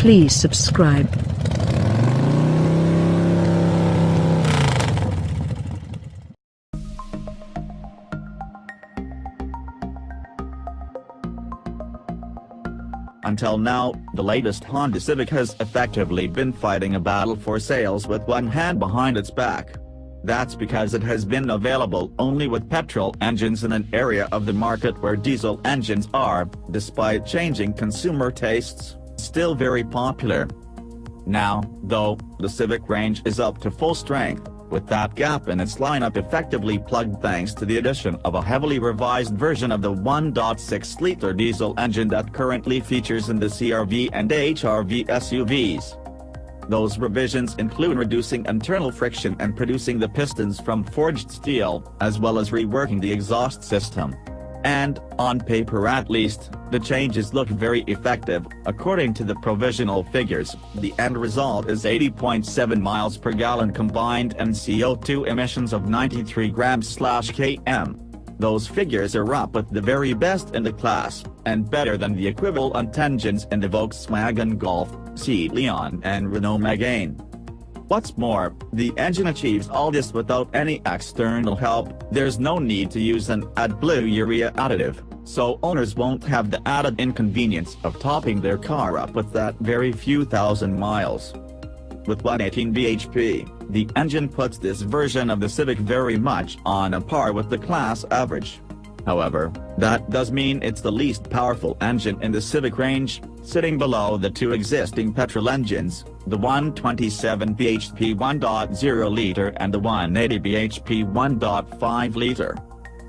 Please subscribe. Until now, the latest Honda Civic has effectively been fighting a battle for sales with one hand behind its back. That's because it has been available only with petrol engines in an area of the market where diesel engines are, despite changing consumer tastes, still very popular. Now, though, the Civic range is up to full strength, with that gap in its lineup effectively plugged thanks to the addition of a heavily revised version of the 1.6-liter diesel engine that currently features in the CR-V and HR-V SUVs. Those revisions include reducing internal friction and producing the pistons from forged steel, as well as reworking the exhaust system. And, on paper at least, the changes look very effective. According to the provisional figures, the end result is 80.7 miles per gallon combined and CO2 emissions of 93 grams/km. Those figures are up with the very best in the class, and better than the equivalent engines in the Volkswagen Golf, Seat Leon and Renault Megane. What's more, the engine achieves all this without any external help. There's no need to use an AdBlue urea additive, so owners won't have the added inconvenience of topping their car up with that very few thousand miles. With 118 bhp, the engine puts this version of the Civic very much on a par with the class average. However, that does mean it's the least powerful engine in the Civic range, sitting below the two existing petrol engines, the 127 bhp 1.0-liter and the 180 bhp 1.5-liter.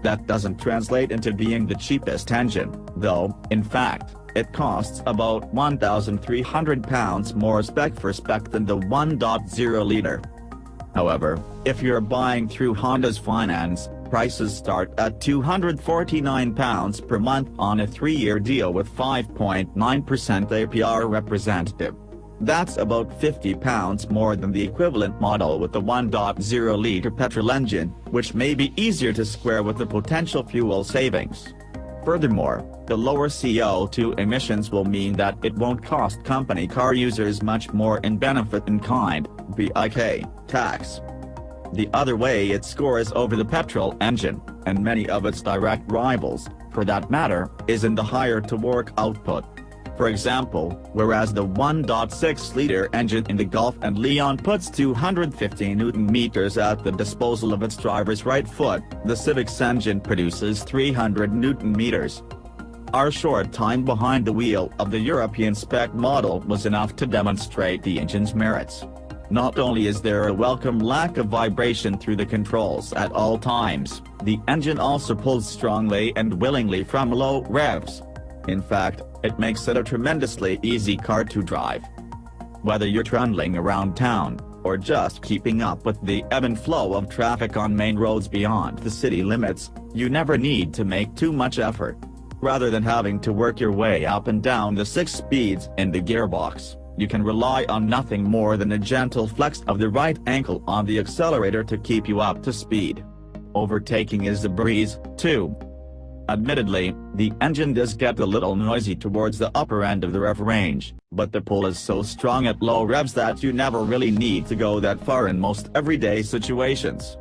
That doesn't translate into being the cheapest engine, though. In fact, it costs about £1,300 more spec for spec than the 1.0-liter. However, if you're buying through Honda's finance, prices start at £249 per month on a 3-year deal with 5.9% APR representative. That's about £50 more than the equivalent model with the 1.0-liter petrol engine, which may be easier to square with the potential fuel savings. Furthermore, the lower CO2 emissions will mean that it won't cost company car users much more in benefit in kind, BIK, tax. The other way it scores over the petrol engine, and many of its direct rivals, for that matter, is in the higher torque output. For example, whereas the 1.6-liter engine in the Golf and Leon puts 250 Nm at the disposal of its driver's right foot, the Civic's engine produces 300 Nm. Our short time behind the wheel of the European spec model was enough to demonstrate the engine's merits. Not only is there a welcome lack of vibration through the controls at all times, the engine also pulls strongly and willingly from low revs. In fact, it makes it a tremendously easy car to drive. Whether you're trundling around town, or just keeping up with the ebb and flow of traffic on main roads beyond the city limits, you never need to make too much effort. Rather than having to work your way up and down the 6 speeds in the gearbox, you can rely on nothing more than a gentle flex of the right ankle on the accelerator to keep you up to speed. Overtaking is a breeze, too. Admittedly, the engine does get a little noisy towards the upper end of the rev range, but the pull is so strong at low revs that you never really need to go that far in most everyday situations.